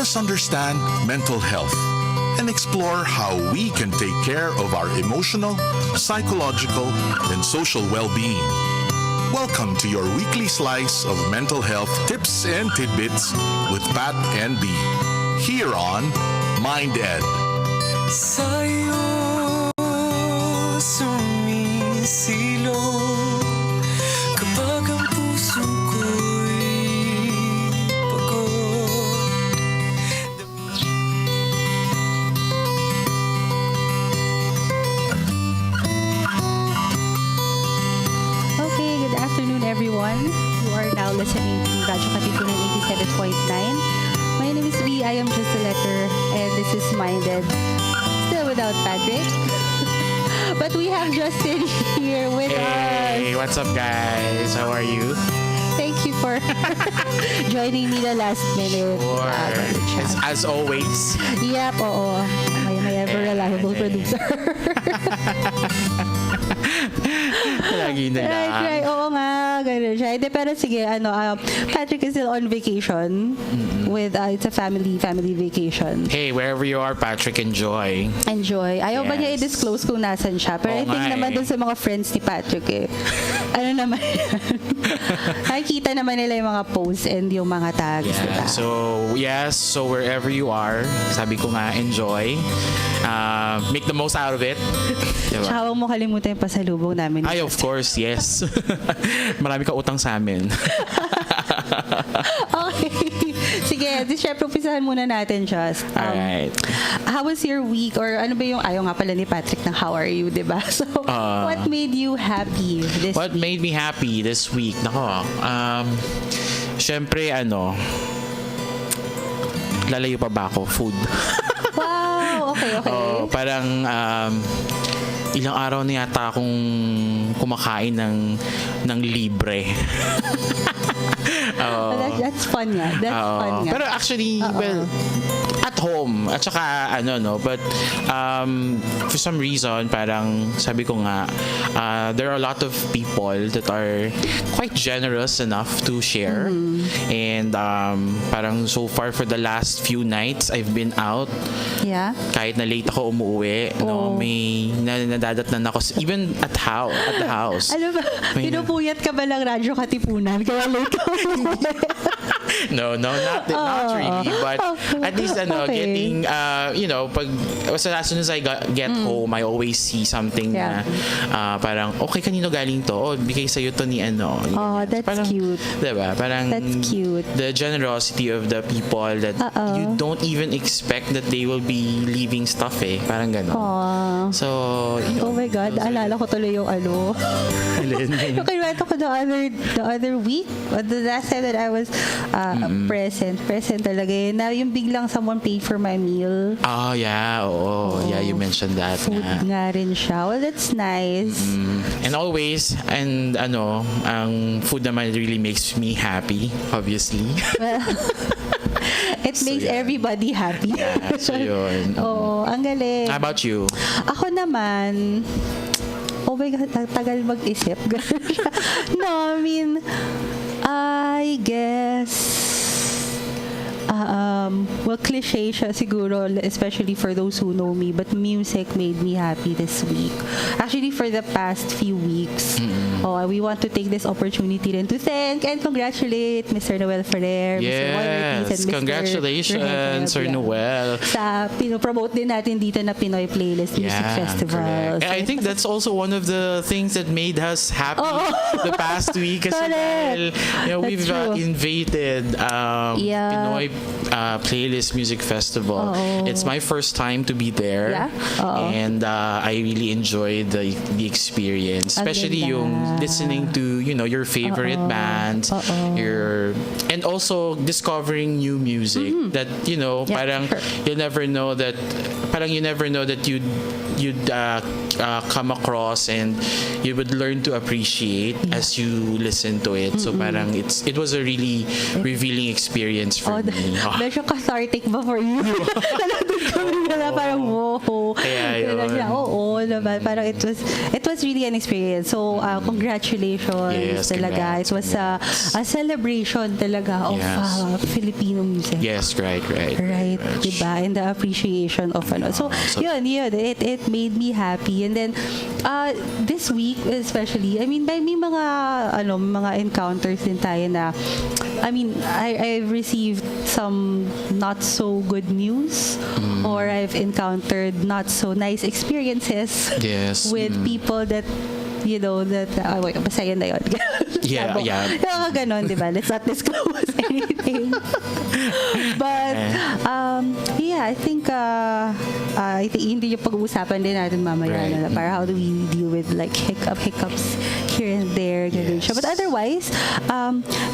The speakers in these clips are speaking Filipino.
us understand mental health and explore how we can take care of our emotional, psychological, and social well-being. Welcome to your weekly slice of mental health tips and tidbits with Pat and B. Here on Mind Ed. Sa'yo sumisilong kapag ang puso ko'y pagod. Okay, good afternoon everyone. You are now listening to Radyo Katipunan 87.9. My name is B. I am just a letter and this is Minded. Still without Patrick. But we have Justin here with us. Hey, what's up guys? How are you? Thank you for joining me the last minute. As always. Yep, oo. May ever reliable producer. Lagi na lang. Right. Oo nga, ganun siya. Pero sige, Patrick is still on vacation with, it's a family vacation. Hey, wherever you are, Patrick, enjoy. Ayaw ba niya Yes. i-disclose kung nasan siya? Pero I think nga naman eh. dun sa mga friends ni Patrick ano naman yan? Nakikita naman nila yung mga posts and yung mga tags. Diba? So wherever you are, sabi ko nga, enjoy. Make the most out of it. Diba? Tsaka huwag mo kalimutan yung pasalubong namin. Ay, of course, yes. Marami ka utang sa amin. Okay. Sige, syempre umpisahan muna natin, Just. Alright. How was your week? Or ano ba yung ayaw nga pala ni Patrick ng how are you, diba? So, what made you happy this What week? made me happy this week? Nako, syempre, lalayo pa ba ako? Food. Wow, okay. Parang ilang araw na yata akong kumakain ng libre. That's fun nga. Fun nga. Pero actually, well, at home. At saka, but for some reason, parang sabi ko nga, there are a lot of people that are quite generous enough to share. And parang so far for the last few nights, I've been out. Yeah. Kahit na late ako umuwi, may nadadatnan ako, even at the house. Ano ba? Pinupuyat ka ba lang Radyo Katipunan? Kaya late ka umuwi? No, not really. But at least, getting, pag, as soon as I get home, I always see something na parang, okay, kanino galing to? Oh, bigay sa'yo to ni ano. That's parang, cute. Diba? Parang, That's cute. The generosity of the people that you don't even expect that they will be leaving stuff Parang gano'n. So, oh my God, alala ko tuloy yung yung kinuwento ko the other week, the last time that I was present talaga na yung biglang someone paid for my meal. Yeah, yeah, you mentioned that. Food nga rin siya. Well, that's nice. And always, ang food naman really makes me happy, obviously. Well, it makes everybody happy. Yeah, so yun. Ang galing. How about you? Ako naman, oh my God, tagal mag-isip. No, I mean, I guess, well, cliche siya siguro, especially for those who know me, but music made me happy this week. Actually, for the past few weeks. We want to take this opportunity then to thank and congratulate Mr. Noel Ferrer, Mr. Ortiz, and Mr. Congratulations, Sir Noel. Sa pinopromote din natin dito na Pinoy Playlist Music Festival. And I think that's also one of the things that made us happy the past week. Kasi dahil, we've invaded Pinoy Playlist Music Festival. It's my first time to be there. And I really enjoyed the experience. Especially yung listening to, your favorite bands. And also discovering new music that, parang you never know that you'd come across and you would learn to appreciate as you listen to it. So parang it was a really revealing experience for me. Medyo cathartic ba for you? Nandun kami na parang, wow. Kaya yun. naman. Parang it was really an experience. So, congratulations Yes, talaga. congrats, It was a celebration talaga of Filipino music. Yes, right. Right, diba? And the appreciation of ano. So, yun, it made me happy. And then, this week especially, I mean, may mga encounters din tayo na, I mean, I've received some not so good news, or I've encountered not so nice experiences with people that wait, basta yun na yun. Yeah. Ganon, di ba? Let's not disclose anything. But, I think hindi yung pag-uusapan din natin mamaya na para how do we deal with like hiccups here and there. Yes. But otherwise,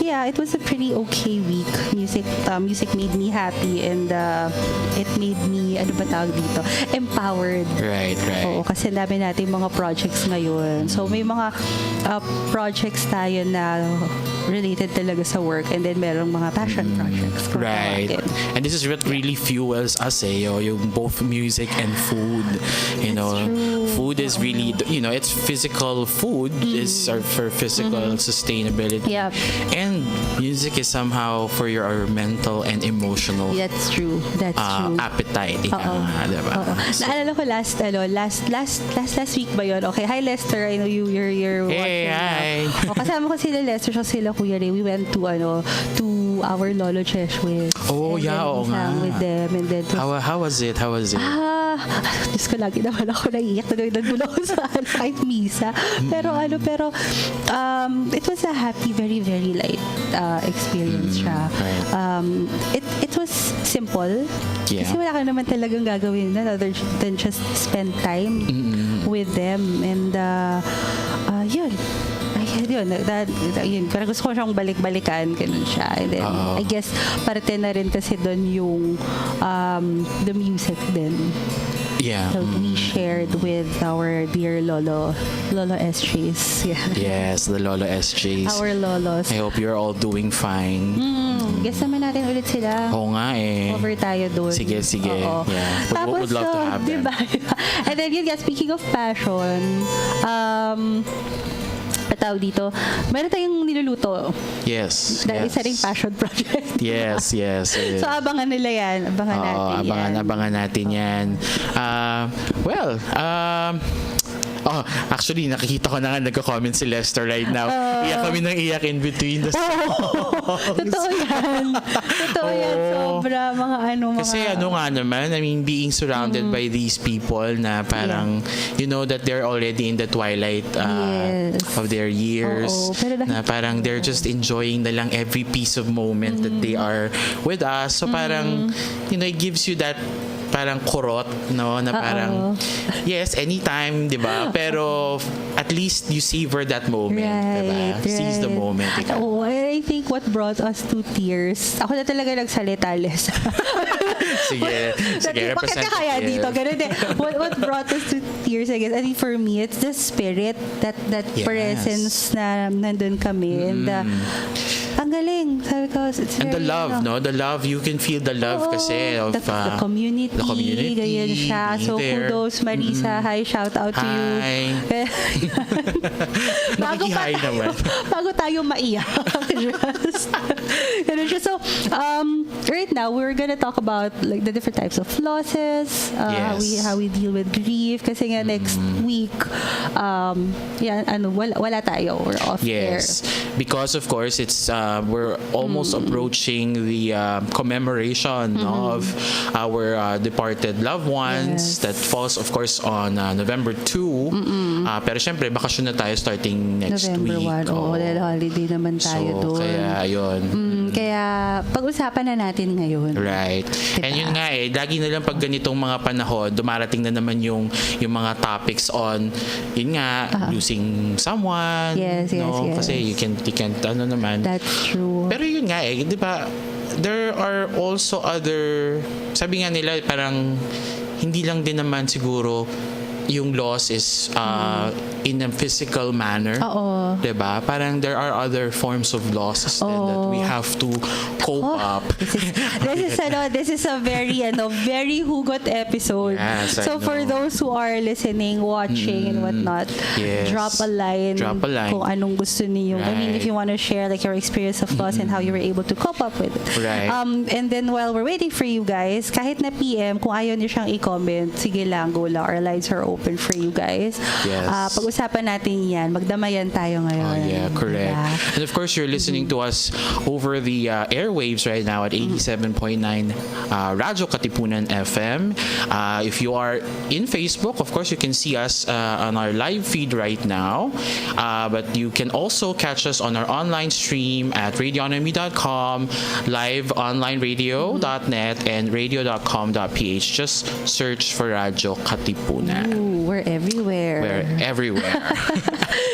it was a pretty okay week. Music made me happy, and it made me, ano ba tawag dito? Empowered. Right. Oo, kasi dami natin mga projects ngayon. So, may mga projects tayo na related talaga sa work, and then merong mga passion projects. Right. And this is what really fuels us, yung both music and food. Food is really, it's physical. Food is for physical sustainability. Yep. And music is somehow for your mental and emotional. That's true. Appetite. Diba? So, naalala ko last week ba yun? Okay, hi Lester, I know you're watching. Hi. Kasama ko sila Lester, so sila Kuya Ray. We went to our Lolo Cheshwit. Oh, yeah, oo nga. With them, and then how was it? Diyos ko, lagi naman ako naiiyak na nandun ako sa kahit misa. Pero it was a happy, very, very light experience siya. Right. It was simple. Yeah. Kasi wala ka naman talagang gagawin na other than just spend time with them. And yun. Parang gusto ko siyang balik-balikan, ganun siya. And then, I guess, parte na rin kasi doon yung the music din. Yeah. That we shared with our dear Lolo SJs. Yeah. Yes, the Lolo SJs. Our Lolos. I hope you're all doing fine. Guess naman natin ulit sila. Oo nga eh. Over tayo doon. Sige. Oo. Yeah. Tapos, would love to have them. diba? And then yun, speaking of passion, tawag dito, meron tayong niluluto. Yes. Isa ring passion project. Yes. So, abangan nila yan. Abangan natin yan. Actually, nakikita ko na nga nagko-comment si Lester right now. Iyak kami ng iyak in between the songs. Totoo yan. Sobra, Kasi nga naman, I mean, being surrounded by these people na parang, you know that they're already in the twilight of their years. Na parang they're just enjoying na lang every piece of moment that they are with us. So parang, it gives you that parang kurot, no? Na parang, yes, anytime, di ba? Pero at least you savor that moment, di ba? Seize the moment. I think what brought us to tears, ako na talaga nagsalita, Les. Sige, bakit ka kaya dito? Ganun din. What brought us to tears, I guess, I think for me, it's the spirit, that presence na nandun kami. And ang galing. Sabi ko, it's and the love, no? The love, you can feel the love kasi of the community. The community. Ganyan siya. So, kudos, Marisa. Hi, shout out to you. Nakikihay naman. Bago tayo maiyak. Ganun siya. So, right now, we're gonna talk about like the different types of losses, how we deal with grief. Kasi nga next week, wala tayo. We're off air. Because of course, it's we're almost approaching the commemoration of our departed loved ones. That falls of course on November 2. Pero syempre bakasyon na tayo starting next November week. 1. Dahil holiday naman tayo doon. Kaya yun. Kaya pag-usapan na natin ngayon. Right. Diba? And yun nga lagi na lang pag ganitong mga panahon, dumarating na naman yung mga topics on yun nga, losing someone. Yes. Kasi you can't naman. That's true. Pero yun nga di ba, there are also other, sabi nga nila parang hindi lang din naman siguro yung loss is in a physical manner. Oo. Diba? Parang there are other forms of losses then that we have to cope up. This is a very hugot episode. Yes, I so for know. those who are listening, watching and whatnot, Yes. drop a line kung anong gusto niyo. I mean, if you want to share like your experience of loss and how you were able to cope up with it. Right. And then while we're waiting for you guys, kahit na PM, kung ayaw niyo siyang i-comment, sige lang, go lang. Our lines are open for you guys. Yes. Pag-usapan natin yan. Magdamayan tayo ngayon. Oh, yeah, correct. Yeah. And of course, you're listening to us over the airwaves right now at 87.9 Radyo Katipunan FM. If you are in Facebook, of course, you can see us on our live feed right now. But you can also catch us on our online stream at radionomy.com, liveonlineradio.net, and radio.com.ph. Just search for Radyo Katipunan. Ooh, we're everywhere. We're everywhere.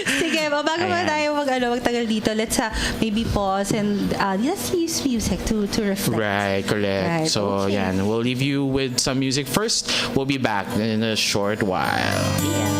Sige, bago ba tayo magtagal dito, let's maybe pause and let's use music to reflect. Right, correct. Right, So, okay. we'll leave you with some music first. We'll be back in a short while. Yeah.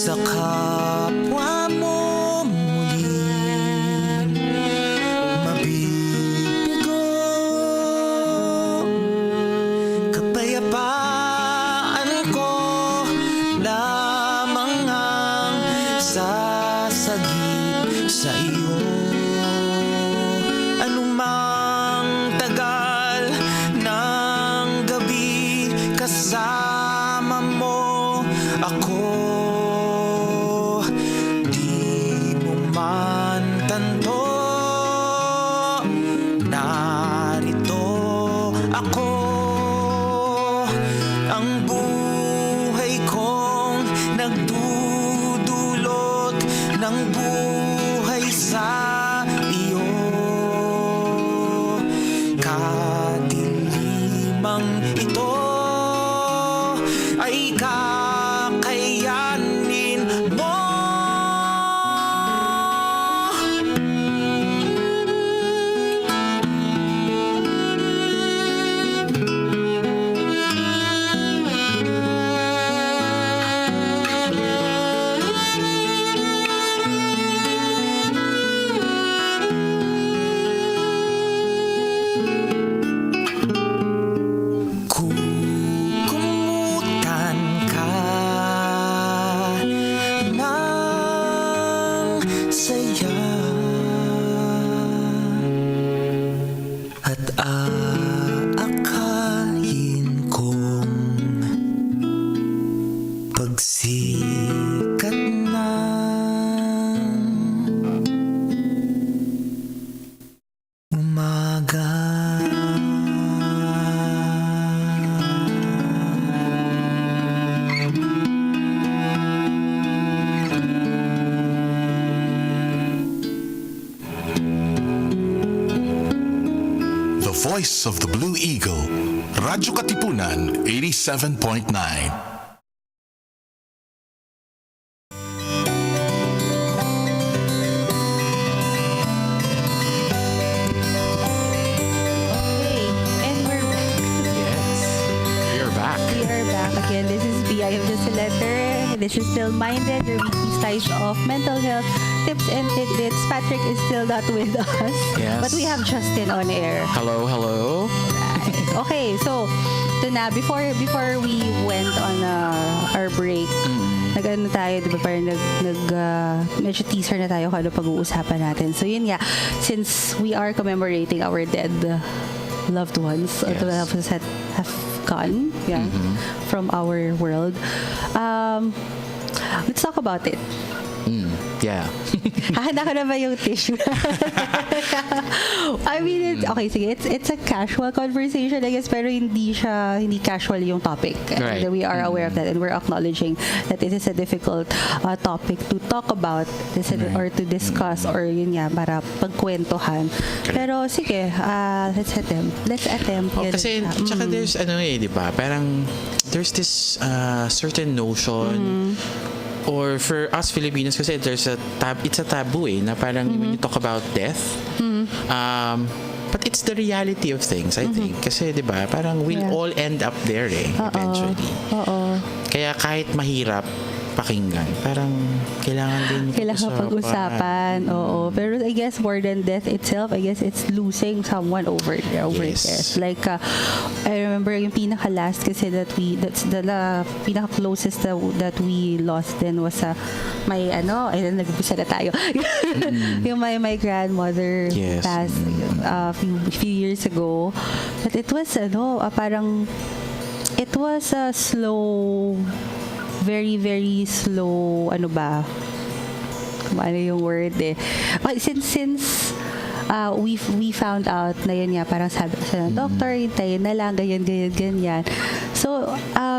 sa kapwa mo muling mabibigo. Kapayapaan ko lamang ang sasagip sa iyo. Anumang tagal ng gabi kasama mo ako. Di mo man tanto, narito ako. Ang buhay kong nagdudulot ng buhay sa iyo. Kadilimang ito ay kakayanin mo. Kukumutan ka ng saya at aakayin kong pagsikat ng umaga. The Voice of the Blue Eagle, Radyo Katipunan 87.9. Okay, and we're Yes. You're back. We are back again. This is B. I am just a letter. This is still Minded, your weekly slice of mental health tips and tidbits. Patrick is still not with us, Yes. but we have Justin on air. Hello, hello. Right. Okay, so ito na, before we went on our break, nag-ano tayo, di ba, parang medyo teaser na tayo kung ano pag-uusapan natin. So yun nga, since we are commemorating our dead loved ones, or the Yes. loved ones that have gone from our world, let's talk about it. Yeah. Hahanda ko na ba yung tissue? I mean, okay, sige. It's a casual conversation, I guess, pero hindi casual yung topic. Right. And we are aware of that, and we're acknowledging that it is a difficult topic to talk about or to discuss, or yun nga, para pagkwentuhan. Pero sige, let's attempt. Oh, Yun kasi, siya. tsaka there's, di ba, parang, there's this certain notion, or for us Filipinos, kasi it's a taboo na parang when you talk about death, but it's the reality of things, I think. Kasi, di ba, parang we'll all end up there eventually. Oo. Kaya kahit mahirap pakinggan, parang kailangan pag-usapan. Oo. Pero I guess more than death itself, I guess it's losing someone over Yes. death. Like, I remember yung pinaka-last kasi that's the pinaka-closest that we lost then was may nag-umpisa na tayo. Yung my grandmother Yes. passed a few years ago. But it was, parang, it was a slow, very, very slow, ano yung word Well, since we found out na yun nga, parang sabi sa doctor, hintayin na lang, ganyan. So,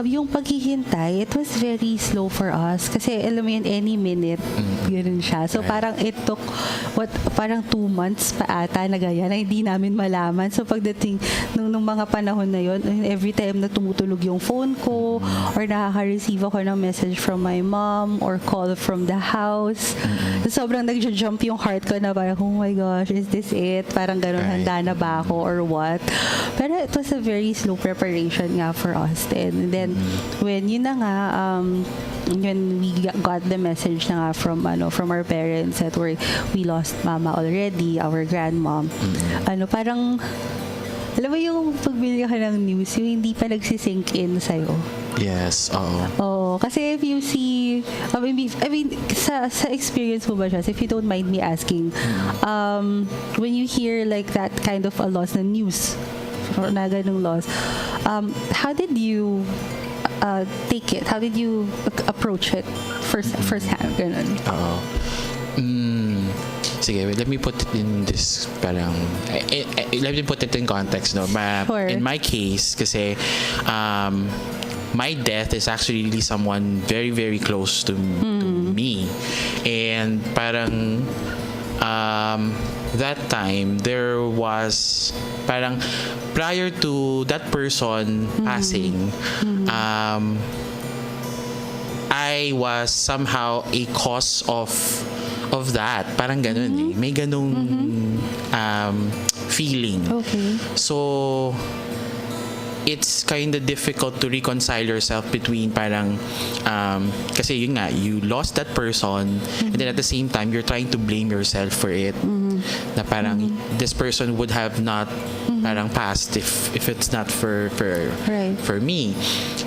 yung paghihintay, it was very slow for us. Kasi, alam mo yun, any minute, yun siya. So, parang it took, parang 2 months pa ata na ganyan, na hindi namin malaman. So, pagdating, nung mga panahon na yun, every time na tumutulog yung phone ko, or nakaka-receive ako ng message from my mom, or call from the house, sobrang nag-jump yung heart ko na parang, oh my gosh, is this it? Parang ganun, handa na ba ako, or what? Pero it was a very slow preparation nga for us. lost in. And then when yun na nga, when we got the message na nga from our parents that we lost mama already, our grandmom, parang alam mo yung pagbili ka ng news, yung hindi pa nagsisink in sa'yo. Yes, oo. Oo, kasi if you see, I mean, sa experience mo ba siya, if you don't mind me asking, when you hear like that kind of a loss na news, or na ganung loss, how did you take it? How did you approach it first hand? Ganun. Oo. Sige, let me put it in this parang let me put it in context, no? Sure. In my case, kasi my death is actually really someone very, very close to me. And parang that time, there was parang prior to that person passing, I was somehow a cause of that. Parang ganun eh. May ganung feeling. Okay. So, it's kind of difficult to reconcile yourself between parang kasi yun nga, you lost that person and then at the same time you're trying to blame yourself for it, na parang this person would have not parang passed if it's not for me.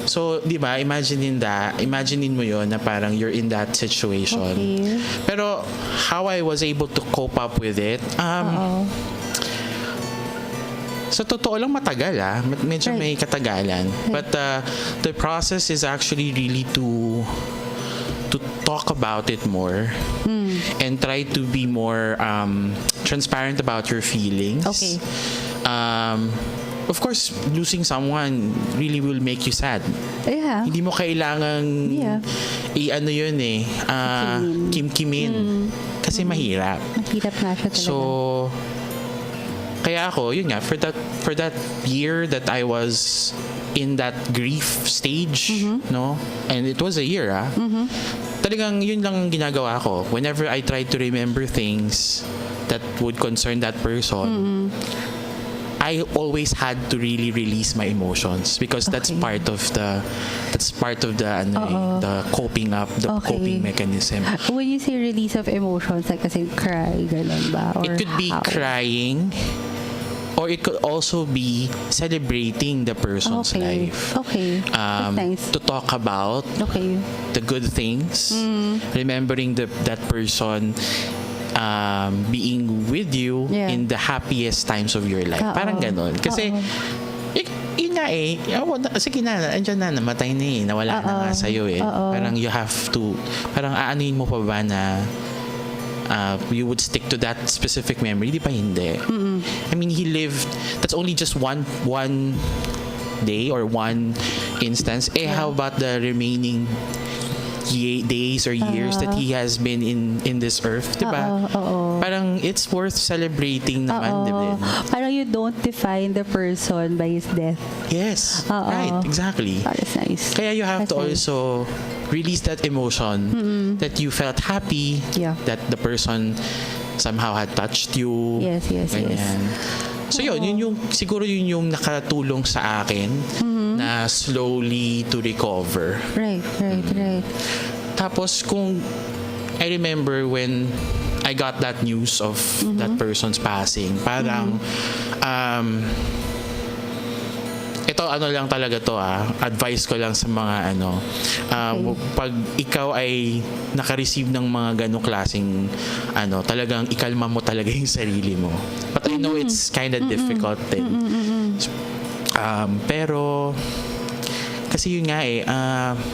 So, di ba, imaginein mo yun na parang you're in that situation. Okay. Pero how I was able to cope up with it, sa totoo lang matagal medyo may katagalan. But the process is actually really to talk about it more and try to be more transparent about your feelings. Okay. Of course, losing someone really will make you sad. Yeah. Hindi mo kailangang i-ano yun kimkimin. Kasi mahirap. Mahirap nga siya talaga. So, kaya ako, yun nga, for that year that I was in that grief stage, no? And it was a year, talagang yun lang ang ginagawa ko. Whenever I try to remember things that would concern that person, I always had to really release my emotions because that's part of the coping mechanism. When you say release of emotions, like kasi cry, ganun ba? Or it could be crying, or it could also be celebrating the person's life. Okay. That's nice. To talk about the good things, remembering that person being with you in the happiest times of your life. Parang ganon. Kasi, yun nga sige na, andyan na, namatay na nawala na nga sa'yo Parang you have to, parang aanuin mo pa ba na you would stick to that specific memory? Di pa hindi. I mean, he lived, that's only just one day or one instance. How about the remaining days or years that he has been in this earth, diba? Parang it's worth celebrating naman, diba? Parang you don't define the person by his death. Yes, right, exactly. That's nice. Kaya you have to also release that emotion that you felt happy that the person somehow had touched you. Yes. So yun yung siguro yun yung nakatulong sa akin na slowly to recover. Right. Tapos kung I remember when I got that news of that person's passing, parang ito lang talaga to advice ko lang sa mga pag ikaw ay naka-receive ng mga ganong klaseng talagang ikalma mo talaga yung sarili mo. But I know it's kind of difficult din. Pero kasi yun nga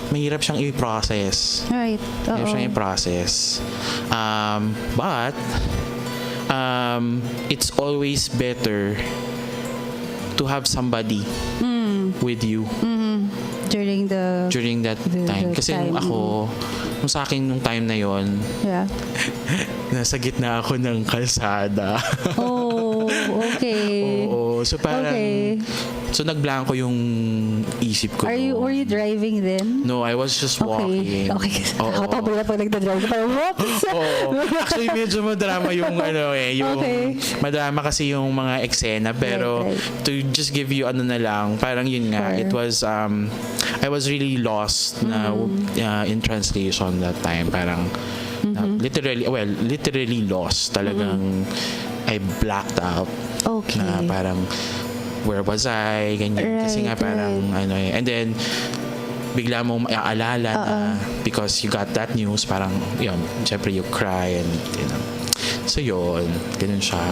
mahirap siyang i-process. Right. Mahirap siyang i-process. But it's always better to have somebody with you during that time. Kasi nung sa akin nung time na yon, nasa gitna ako ng kalsada. Oh, okay. Oo, so parang So nagblanko yung isip ko. Were you driving then? No, I was just walking. Okay. Oo. Ako ba pag nagda-drive ka parang whoops? Oo. Actually, medyo madrama yung yung madrama kasi yung mga eksena, pero right. to just give you na lang, parang yun nga, it was I was really lost na in translation that time, parang literally lost talagang. I blacked out. Okay. Na parang where was I, ganyan. Kasi nga parang and then bigla mo maaalala na because you got that news, parang yun, syempre you cry and so yun, ganun siya.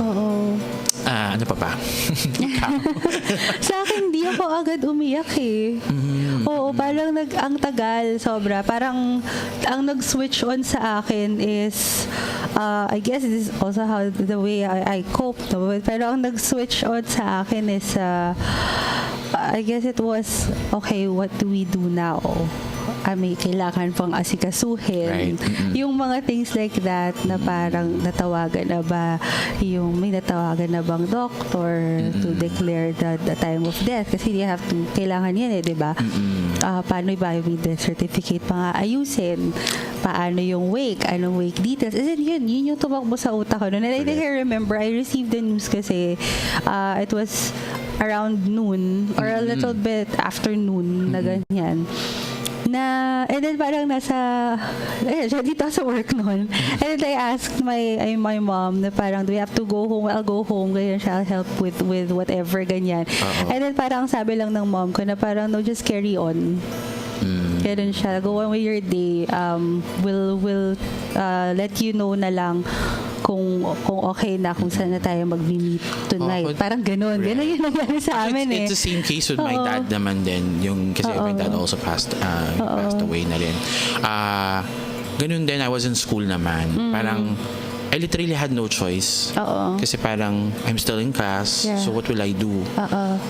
Ano pa ba? Sa akin, di ako agad umiyak eh. Oo, parang ang tagal, sobra. Parang ang nag-switch on sa akin is, I guess this is also how the way I cope. No? Pero ang nag-switch on sa akin is, I guess it was, okay, what do we do now? May kailangan pang asikasuhin. Right. Yung mga things like that na parang natawagan na ba, may natawagan na bang doctor to declare the time of death? Kasi you have to, kailangan yan di ba? Paano ba yung death certificate pa nga ayusin? Paano yung wake? Anong wake details? As in, yun yung tumakbo sa utak ko. And I think I remember, I received the news kasi it was around noon or a little bit after noon na ganyan. And then parang dito sa work noon. And then I asked my mom na parang, do we have to go home? I'll go home. Ganyan siya, I'll help with whatever, ganyan. And then parang sabi lang ng mom ko na parang, no, just carry on. Ganun siya. Go on with your day. We'll let you know na lang kung okay na, kung saan na tayo mag-meet tonight. Parang ganun. Ganun yung nangyari sa amin It's the same case with my dad naman din. Kasi my dad also passed away na rin. Ganun din, I was in school naman. Parang, I literally had no choice. Kasi parang, I'm still in class, so what will I do?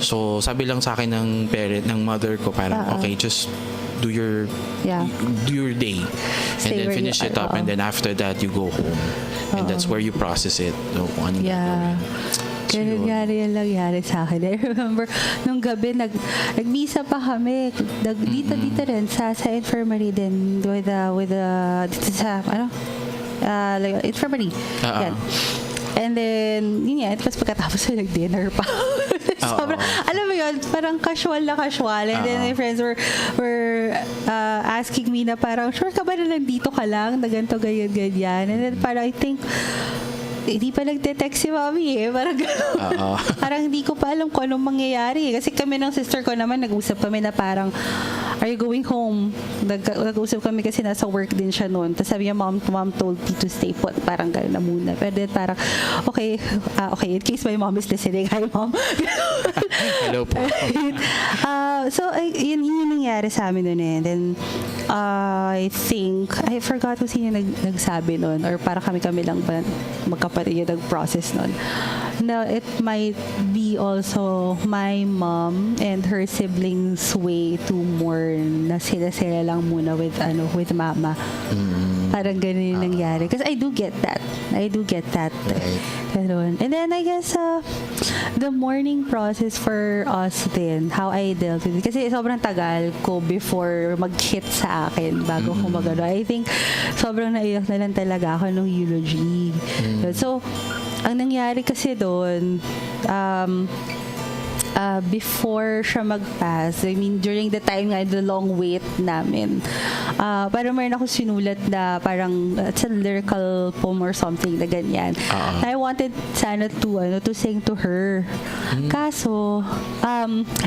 So, sabi lang sa akin ng mother ko, parang, okay, just do your day. And then finish it up. And then after that, you go home. And that's where you process it. Ganun yan nangyari sa akin. I remember, nung gabi, nagmisa pa kami. Dito rin, sa infirmary din. Dito sa, infirmary. Yan. And then, yun yan. Tapos pagkatapos nag-dinner pa. Sobrang, alam mo yun, parang casual. And then my friends were asking me na parang, sure ka ba na nandito ka lang? Na ganito, ganyan. And then parang, I think, hindi pa nagte-text si mami Parang gano'n. Parang hindi ko pa alam kung anong mangyayari. Kasi kami ng sister ko naman, nag-usap kami na parang, are you going home? Nag-usap kami kasi nasa work din siya noon. Tapos sabi niya, mom told me to stay put. Parang gano'n na muna. Pero then parang, okay, in case my mom is listening, hi mom. Hello po. So, yun nangyari sa amin noon eh. Then, I think, I forgot kung sino nagsabi noon. Or para kami lang ba magkapatid yung nag-process nun. Now, it might be also my mom and her siblings way to mourn na sila lang muna with mama. Parang ganun yung nangyari. Because I do get that. Right. Ganun. And then, I guess, the mourning process for us din, how I dealt with it. Kasi sobrang tagal ko before mag-hit sa akin bago ko magano. I think, sobrang naiyak na lang talaga ako nung eulogy. So, ang nangyari kasi doon, before siya mag-pass, I mean, during the time nga, the long wait namin, parang meron ako sinulat na parang, it's a lyrical poem or something na ganyan. I wanted sana to sing to her. Kaso,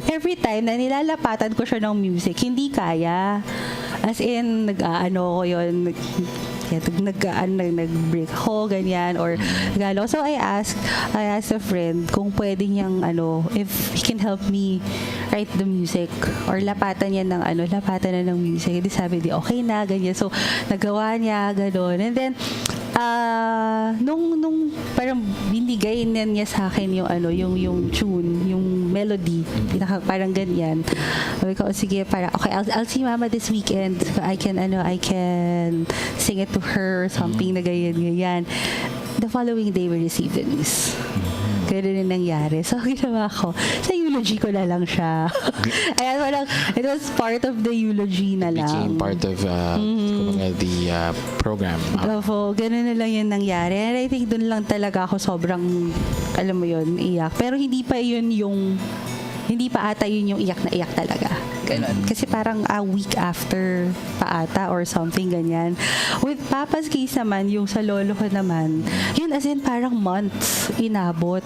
every time na nilalapatan ko siya ng music, hindi kaya. As in, nag-ano ko yun, nag-break ako, ganyan, or galo. So, I asked a friend kung pwede niyang, if he can help me write the music, or lapatan niya ng music. Hindi sabi, okay na, ganyan. So, nagawa niya, gano'n. And then, nung parang binigay niya sa akin yung tune, yung melody, parang ganyan. Sabi ko, sige, okay, I'll see Mama this weekend. I can sing it to her or something na ganyan. The following day, we received the news. Ganun yung nangyari. So, ginawa ko, sa eulogy ko na lang siya. Ayan, parang, it was part of the eulogy na lang. Became part of the program. Opo, ganun na lang yung nangyari. And I think dun lang talaga ako sobrang, alam mo yun, iyak. Pero hindi pa ata yun yung iyak na iyak talaga. Ganun. Kasi parang a week after pa ata or something ganyan. With Papa's case naman, yung sa lolo ko naman, yun as in parang months inabot.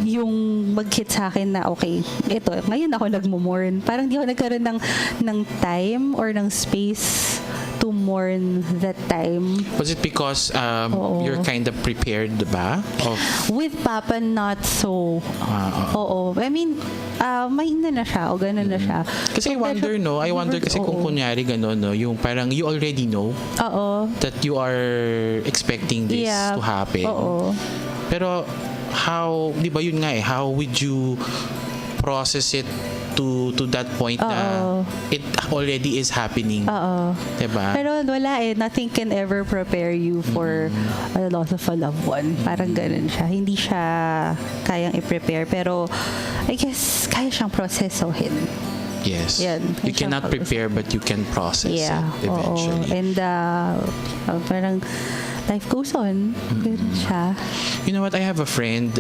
Yung mag-hit sa akin na okay, ito, ngayon ako nagmo-mourn. Parang di ako nagkaroon ng time or ng space to mourn that time. Was it because you're kind of prepared ba? With Papa, not so. Oo. I mean, mahina na siya o gano'n na siya. Kasi I wonder kasi kung kunyari gano'n, no, yung parang you already know that you are expecting this to happen. Oo. Pero how, di ba yun nga how would you process it to that point na it already is happening? Diba? Pero wala nothing can ever prepare you for a loss of a loved one. Parang ganun siya. Hindi siya kayang i-prepare. Pero I guess kaya siyang prosesohin. Yes. Yan. You cannot prepare but you can process it eventually. And parang life goes on. Ganun siya. You know what? I have a friend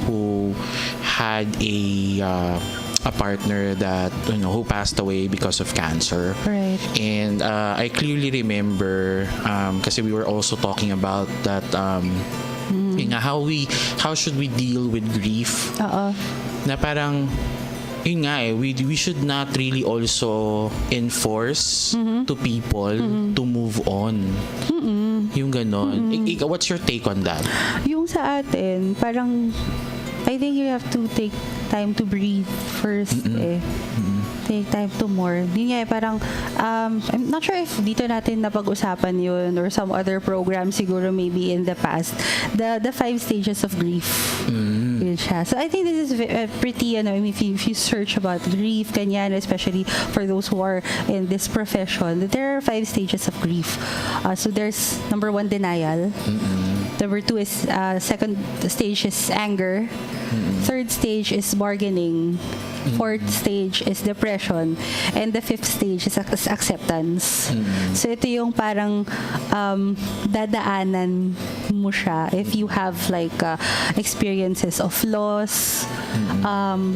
who had a partner that who passed away because of cancer. Right. And I clearly remember kasi we were also talking about that how should we deal with grief? Na parang yun nga we should not really also enforce to people to move on. Yung ganon. What's your take on that? Yung sa atin, parang I think you have to take time to breathe first take time to mourn. Yun nga parang I'm not sure if dito natin napag-usapan yun or some other program siguro maybe in the past. The 5 stages of grief. Yun siya. So I think this is pretty, if you search about grief, kanyan, especially for those who are in this profession, there are 5 stages of grief. So there's number 1, denial. Number 2 is second stage is anger. Third stage is bargaining. Fourth stage is depression. And the 5th stage is acceptance. So ito yung parang dadaanan mo siya if you have like experiences of loss,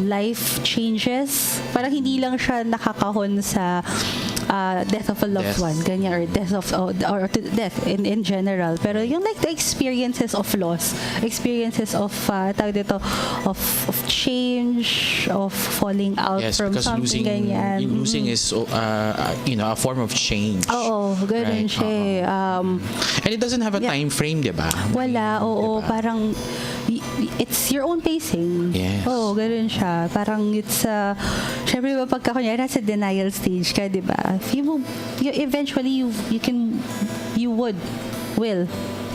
life changes. Parang hindi lang siya nakakahon sa death of a loved one, ganyan, or death or death in general. Pero yung like the experiences of loss, experiences of tawag dito, of change, of falling out from something, ganyan. Losing is a form of change. Oo, ganun siya. And it doesn't have a time frame, di ba? Wala, oo. Diba? Parang it's your own pacing. Yes. Oo, ganun siya. Parang it's syempre ba pagka kunyari nasa denial stage ka, di ba? Eventually you will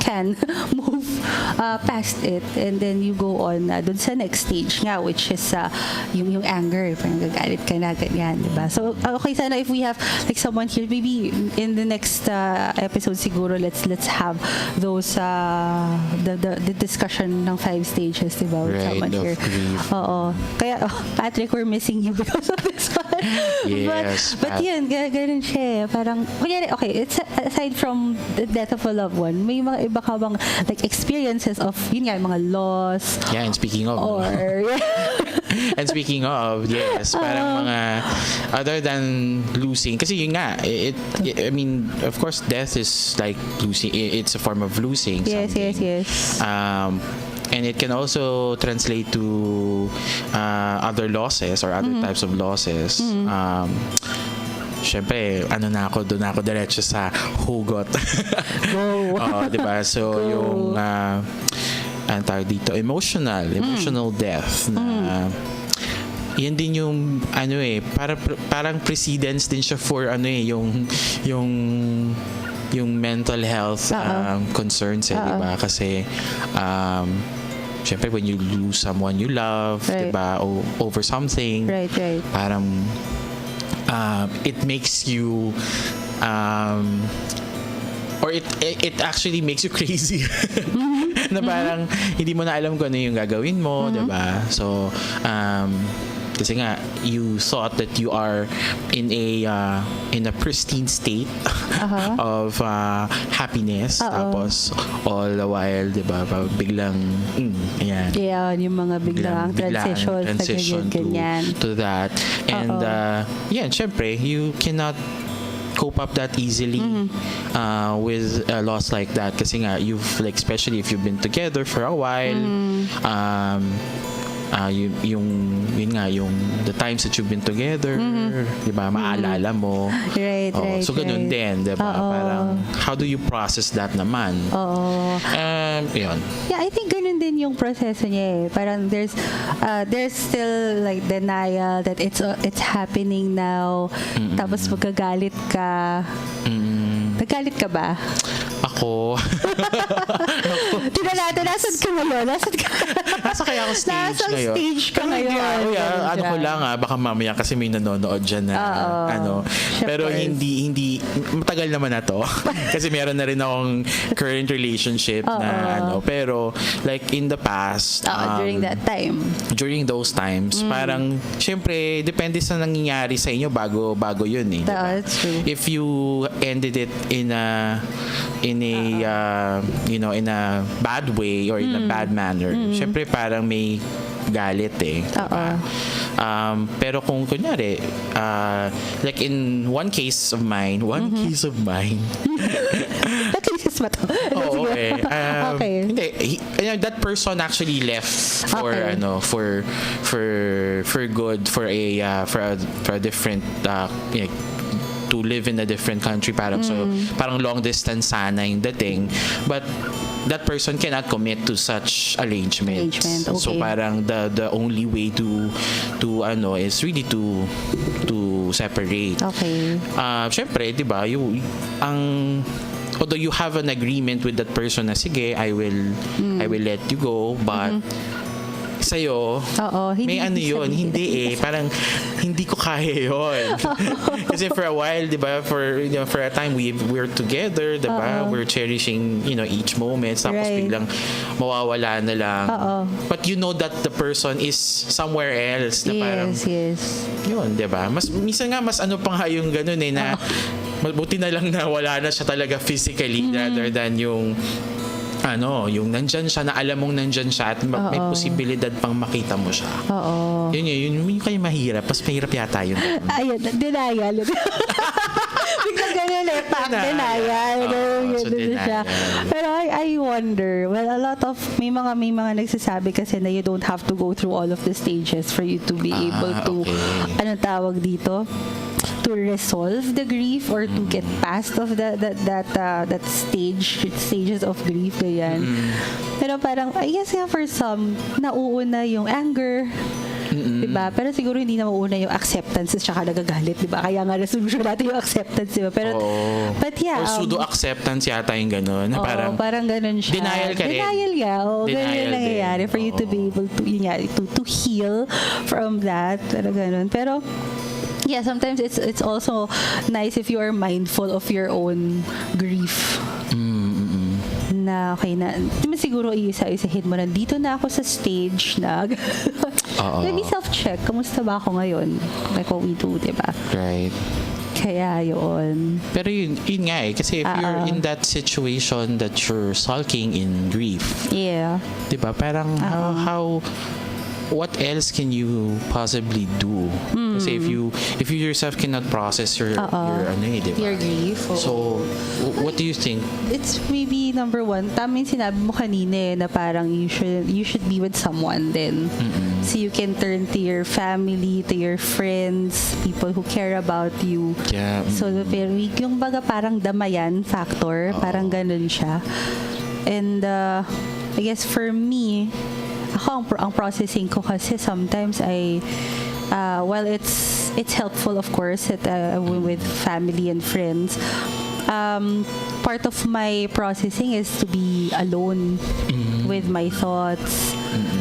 can move past it, and then you go on dun sa next stage nga, which is yung anger, parang gagalit ka na, ganyan, diba? So okay, sana if we have like someone here, maybe in the next episode siguro, let's have those the discussion ng 5 stages, diba, with someone here. Oo. Kaya Patrick, we're missing you because of this one. Yes. But yun, ganun siya. Parang, kunyari, okay, it's aside from the death of a loved one, may mga iba ka bang like experiences of yun nga, mga loss? Yeah, and speaking of and speaking of, yes, parang mga other than losing, kasi yun nga, I mean, of course, death is like losing. It's a form of losing something. Yes. And it can also translate to other losses or other types of losses. Siyempre, doon ako diretso sa hugot. Go. Diba? So, yung ang tawag dito, emotional death na yan din yung parang precedence din siya for yung mental health concerns, diba? Kasi syempre when you lose someone you love, diba, over something, right, parang it makes you or it actually makes you crazy. na parang hindi mo na alam kung ano yung gagawin mo, diba? So, kasi nga you thought that you are in a pristine state of happiness, tapos all the while, 'di ba, biglang ayan. Yeah, yung mga biglang transition ganyan. To that. And yeah, syempre you cannot cope up that easily with a loss like that kasi nga you've like, especially if you've been together for a while, yung the times that you've been together, di ba, maalala mo. Right. So ganun din, di ba? Parang how do you process that naman? Yun. Yeah, I think ganun din yung proseso niya eh. Parang there's still like denial that it's happening now. Tapos magagalit ka. Nagalit ka ba? Ako. Tinalata, nasan ka ngayon? Nasa kaya ako stage ngayon. Stage ka ngayon. Ano ko lang baka mamaya kasi may nanonood dyan na pero hindi matagal naman na to. Kasi meron na rin akong current relationship na pero like in the past during those times parang syempre depende sa nangyayari sa inyo bago yun eh. That's true. If you ended it in a in a bad way or in a bad manner, syempre parang may galit eh. Diba? Pero kung kunyari like in one case of mine At least is ba to? okay. Hindi, that person actually left for good for a different to live in a different country, parang so parang long distance sana yung dating, but that person cannot commit to such arrangement. Okay. So parang the only way to is really to separate. Okay. Syempre, 'di ba, although you have an agreement with that person na sige, I will let you go, but sa'yo, may yun, hindi parang hindi ko kaya yun. Kasi for a while, di ba, for a time we're together, di ba, we're cherishing each moment, tapos biglang mawawala na lang. But you know that the person is somewhere else, na parang yun, di ba, minsan nga mas pa nga yung ganun na mabuti na lang na wala na siya talaga physically rather than yung nandyan siya, na alam mong nandyan siya at may posibilidad pang makita mo siya. Yun kayo mahirap. Mas mahirap yata yun. Ayun, denial. Biglang ganun denial. Siya. Pero I wonder, well, a lot of, may mga nagsasabi kasi na you don't have to go through all of the stages for you to be able to, anong tawag dito? To resolve the grief or to get past of that stages of grief ganyan. Pero parang I guess for some nauuna yung anger, diba? Pero siguro hindi na mauuna yung acceptance at saka nagagalit, diba? Kaya nga resolution natin yung acceptance, diba? Pero but yeah, or pseudo acceptance yata yung gano'n, na parang ganun siya. Denial ka rin. Denial ganun yung nangyayari for you to be able to heal from that. Pero ganun. Pero yeah, sometimes it's also nice if you are mindful of your own grief. Na okay na, di mo siguro isa-isahin mo, nandito na ako sa stage na maybe self-check, kamusta ba ako ngayon? Like what we do, di ba? Right. Kaya yun. Pero yun nga kasi if you're in that situation that you're sulking in grief, di ba, parang how what else can you possibly do? Kasi if you yourself cannot process your diba? Your grief. So what do you think? It's maybe number one, tama yung sinabi mo kanina na parang you should be with someone then. So you can turn to your family, to your friends, people who care about you. Yeah. So pero yung baga parang damayan factor, parang ganun siya. And I guess for me, ako ang processing ko kasi sometimes while it's helpful of course with family and friends, part of my processing is to be alone with my thoughts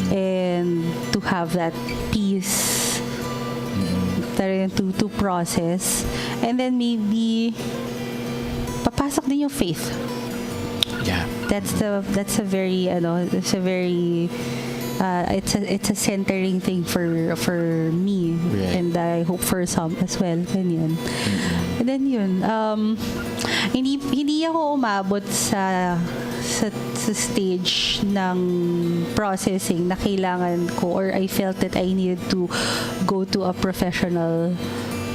and to have that peace to process, and then maybe papasok din yung faith. Yeah. that's a very it's a centering thing for me, Right. and I hope for some as well, ganyan. And then yun, hindi ako umabot sa stage ng processing na kailangan ko, or I felt that I needed to go to a professional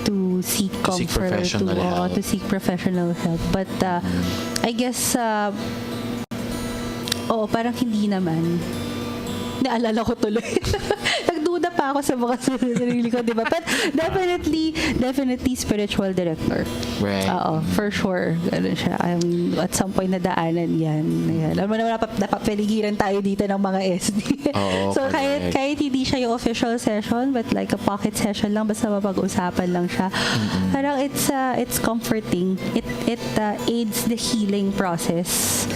to seek comfort, professional help. to seek professional help. But I guess parang hindi naman. Naalala ko tuloy. Nagduda pa ako sa mga sarili ko, di ba? But definitely spiritual director. Right. Oo, for sure. Ganun siya. I mean, at some point nadaanan yan. Ayan. Alam mo naman, napapaligiran tayo dito ng mga SD. Oo, So, correct. kahit hindi siya yung official session, but like a pocket session lang, basta mapag-usapan lang siya. Parang it's comforting. It aids the healing process.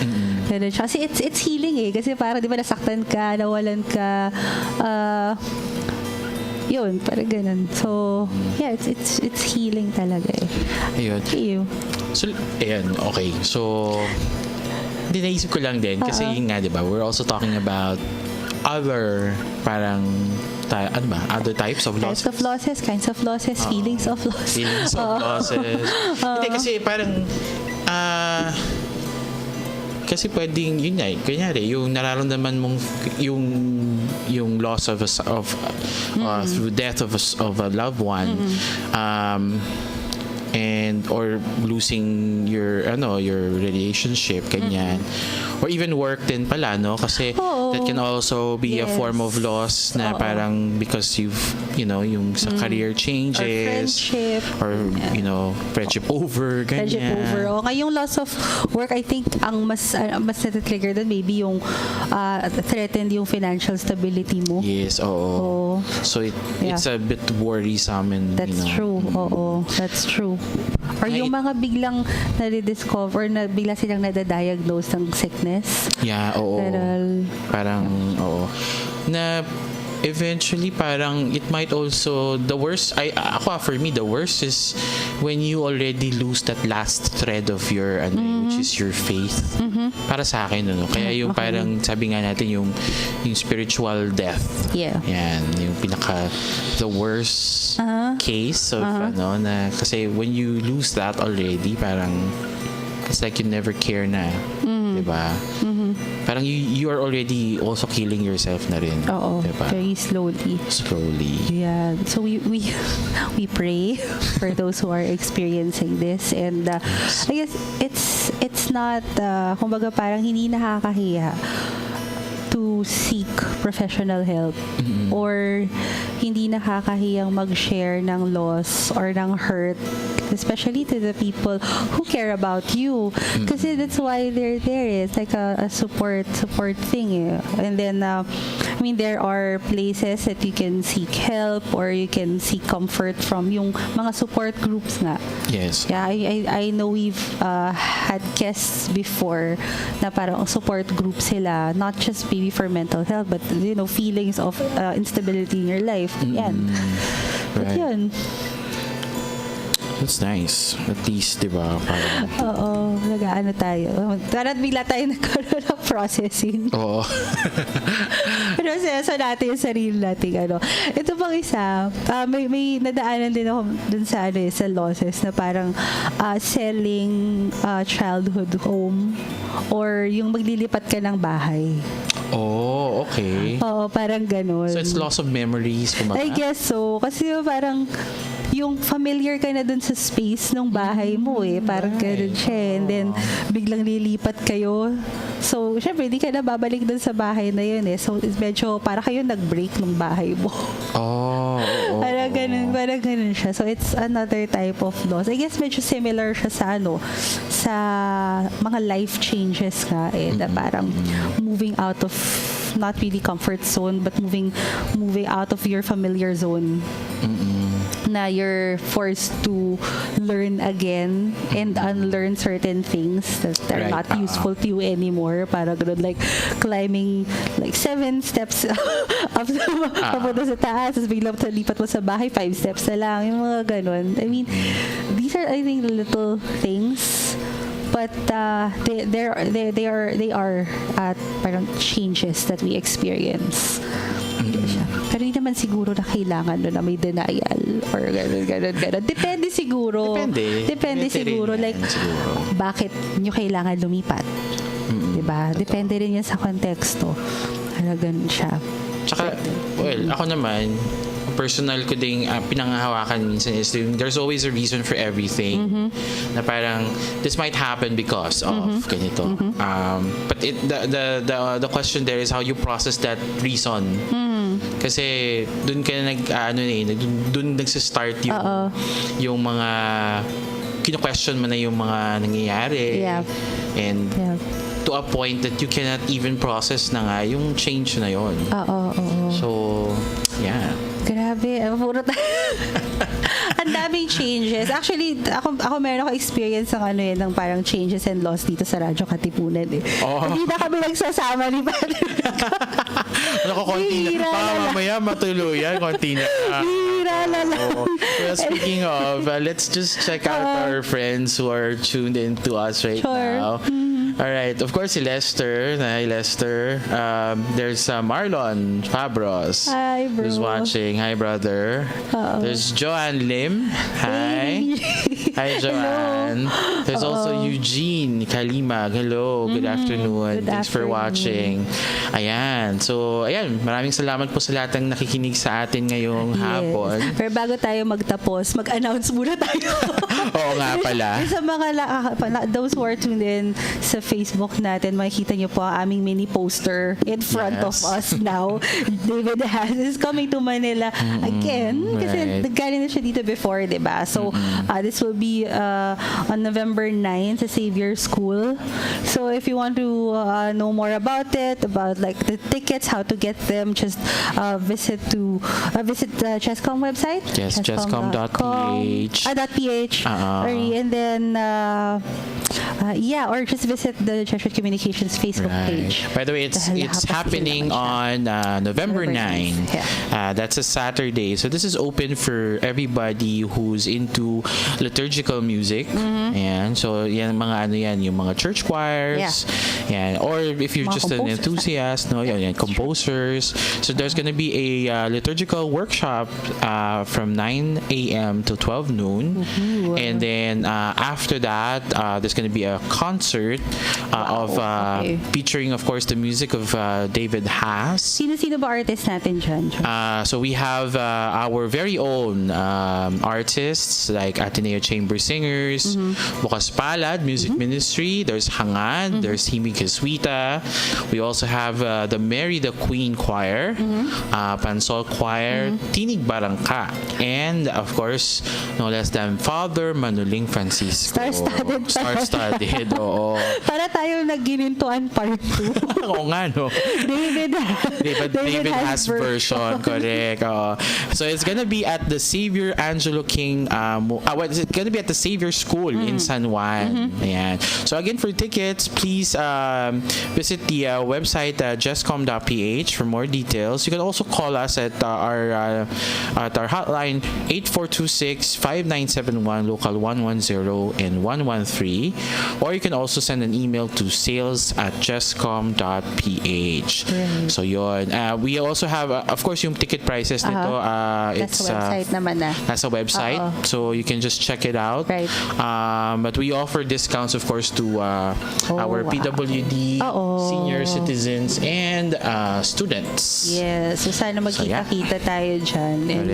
Ganun siya. Kasi it's healing eh. Kasi parang di ba nasaktan ka, nawalan ka, yun, parang ganun. So, yeah, it's healing talaga eh. Ayun. You. So, ayan, okay. So, hindi, naisip ko lang din. Kasi yun nga, di ba, we're also talking about other, parang, other types of losses. Kinds of losses, feelings of losses. Feelings of losses. Hindi, kasi parang, kasi pwedeng yun nga, kunyari yung nararamdaman mong yung loss of through death of a loved one, and or losing your relationship, ganyan, or even work din pala, no, kasi that can also be a form of loss na parang because you've yung sa career changes or friendship over, ganyan. Friendship over. Ngayong loss of work, I think ang mas natitrigger doon maybe yung threatened yung financial stability mo. Yes, oo. So it's a bit worrisome, and that's true. Oo, that's true. Or yung mga biglang na-discover na bigla silang nadadiagnose ng sickness. Yeah, oo. Parang, oo. Na eventually parang it might also, the worst, for me, the worst is when you already lose that last thread of your which is your faith. Para sa akin, kaya yung parang sabi nga natin yung spiritual death. Yeah. Yan, yung the worst case of na kasi when you lose that already, parang it's like you never care na. Diba? Parang you are already also killing yourself na rin. Oo. Diba? Very slowly. Yeah. So we pray for those who are experiencing this, and I guess it's not kumbaga parang hindi nakakahiya to seek professional help, or hindi nakakahiyang mag-share ng loss or ng hurt, especially to the people who care about you, kasi that's why they're there. It's like a support thing eh. And then I mean, there are places that you can seek help or you can seek comfort from, yung mga support groups nga. Yes. Yeah, I know we've had guests before na parang support group sila, not just maybe for mental health, but feelings of instability in your life. Yan. But Right. yun. That's nice. At least, di ba? Parang, Oo, nag-ano tayo. Parang bigla tayo nagkaroon ng processing. oo. Pero sa natin yung sarili natin, Ito pang isa, may nadaanan din ako dun sa losses na parang selling childhood home, or yung maglilipat ka ng bahay. Oh, okay. Oo, parang ganun. So it's loss of memories, kumbaga? I guess so. Kasi parang yung familiar ka na dun sa space ng bahay mo eh. Parang ganun siya. And then, biglang lilipat kayo. So, syempre, hindi ka na babalik dun sa bahay na yun eh. So, it's medyo, para kayo nag-break ng bahay mo. Oh. Parang ganun siya. So, it's another type of loss. I guess medyo similar siya sa mga life changes ka eh. Na parang moving out of not really comfort zone, but moving out of your familiar zone. Na you're forced to learn again and unlearn certain things that are not useful to you anymore. Parang ganun, like climbing like 7 steps up papunta sa taas, tapos biglang lipat mo sa bahay, 5 steps na lang, yung mga ganun. I mean, these are, I think, little things, But they are parang changes that we experience. Pero hindi naman siguro na kailangan na may denial or gano'n. Depende siguro. Depende siguro. Like, bakit nyo kailangan lumipat? Diba? Depende rin yan sa konteksto. Ganun siya. Tsaka, well, ako naman, personal ko ding pinanghahawakan minsan is there's always a reason for everything. Na parang this might happen because of ganito. But the question there is how you process that reason. Kasi doon ka na doon nagsa-start yung mga kino-question mo na yung mga nangyayari. And to a point that you cannot even process na nga yung change na yon. So, yeah. Grabe, ang daming changes. Actually, ako meron ako experience ng parang changes and loss dito sa Radyo Katipunan eh. Hindi na kami nagsasama ni Padre. Konti na. Mamaya matuluyan, konti na. Well, speaking of, let's just check out our friends who are tuned in to us right now. All right. Of course, si Lester. Hi, Lester. There's Marlon Fabros. Hi, bro. Who's watching. Hi, brother. There's Joanne Lim. Hi. Hi, Joanne. There's also Eugene Kalimag. Hello. Good afternoon. Thanks for watching. Ayan. So, ayan. Maraming salamat po sa lahat ng nakikinig sa atin ngayong hapon. Pero bago tayo magtapos, mag-announce muna tayo. Oo nga pala. Sa mga those who are tuned in sa Facebook natin, makikita niyo po ang aming mini poster in front of us now. David is coming to Manila again. Kasi nagkaroon na siya dito before, diba? So, this will be on November 9 sa Xavier School. So, if you want to know more about it, about like the tickets, how to get them, just visit the Chescom website. Yes, chescom.ph. .ph. And then, or just visit the Jesuit Communications Facebook page. By the way, it's happening on November 9. That's a Saturday. So this is open for everybody who's into liturgical music. And so yan yung mga church choirs. Yan. Or if you're just an enthusiast, composers. So there's going to be a liturgical workshop from 9 a.m. to 12 noon. And then after that, there's going to be a concert featuring, of course, the music of David Haas. Sino ba artist natin dyan? So we have our very own artists like Ateneo Chamber Singers, Bukas Palad Music Ministry, there's Hangad, there's Himi Keswita. We also have the Mary the Queen Choir, Pansol Choir, Tinig Barangka, and of course, no less than Father Manuling Francisco. Star-studded. Oo. Para tayo nagginintuan part 2. Oo nga, no? David has version. Correct. So it's gonna be at the Xavier Angelo King it's gonna be at the Xavier School in San Juan. Ayan. So again, for tickets, please visit the website jescom.ph for more details. You can also call us at our hotline 8426-5971 local 110 and 113, or you can also send an email to sales@jescom.ph. So yun. We also have of course yung ticket prices nito. It's website naman na. Nasa website. So you can just check it out. Right. But we offer discounts of course to our PWD, senior citizens, and students. Yes. So sana magkita-kita tayo dyan. And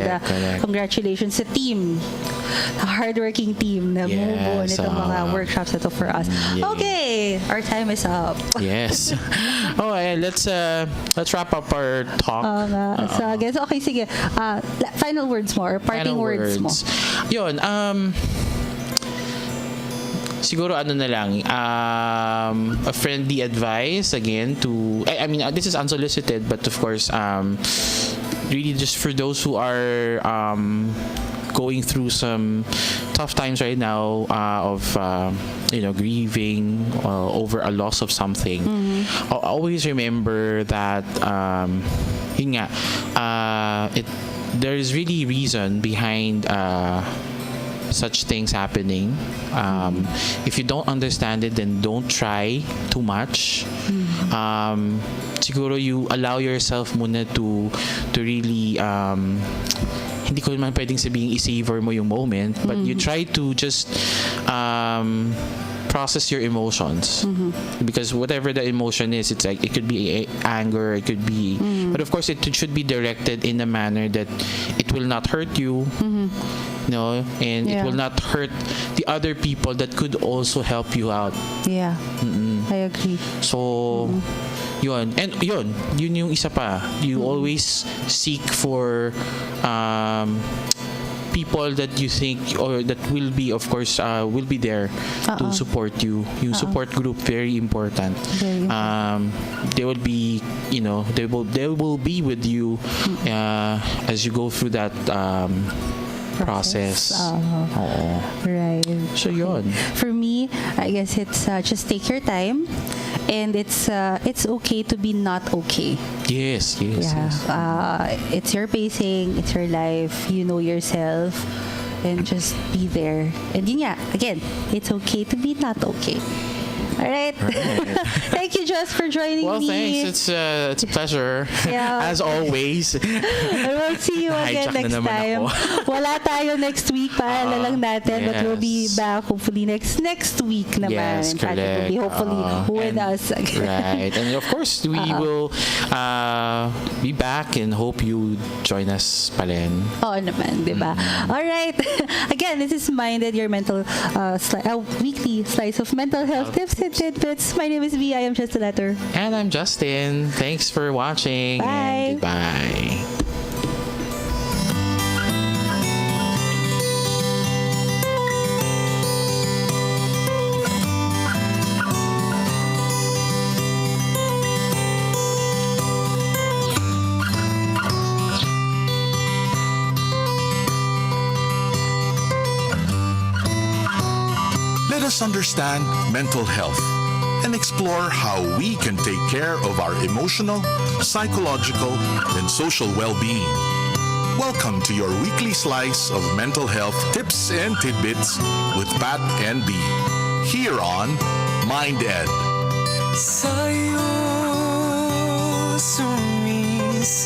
congratulations sa team. The hardworking team na bumubuo nitong mga workshops na to for us. Okay. Our time is up. Yes. Let's wrap up our talk. So I guess, okay, sige. Final words mo or parting words mo. Yun, siguro na lang, a friendly advice again to, I mean, this is unsolicited, but of course, really just for those who are going through some tough times right now of grieving over a loss of something. Always remember that there is really reason behind such things happening. If you don't understand it, then don't try too much. Siguro you allow yourself muna to really hindi ko naman pwedeng sabihin i-savor mo yung moment, but you try to just process your emotions, because whatever the emotion is, it's like it could be anger, it could be, but of course it should be directed in a manner that it will not hurt you, and it will not hurt the other people that could also help you out. Yeah. I agree. So yun yung isa pa, you always seek for people that you think or that will be, of course, will be there to support you. Yung support group, very important. They will be, they will be with you as you go through that process. Right. So yun. For me, I guess it's just take your time, and it's okay to be not okay. Yes. It's your pacing, it's your life, you know yourself, and just be there. And yun nga, again, it's okay to be not okay. All right. Thank you, Jess, for joining me. Well, thanks. It's a pleasure. As always. I will see you again next time. Wala tayo next week. Paalala lang natin. But we'll be back hopefully next week naman. Yes, correct. Will be hopefully with us again. Right. And of course, we will be back and hope you join us pa rin. Oo naman, di ba? All right. Again, this is Minded, your mental weekly slice of mental health tips and tidbits. My name is V. I am just a letter. And I'm Justin. Thanks for watching. Bye. And goodbye. Let us understand mental health and explore how we can take care of our emotional, psychological, and social well-being. Welcome to your weekly slice of mental health tips and tidbits with Pat and B. Here on Mind Ed. Sa'yo sumisilong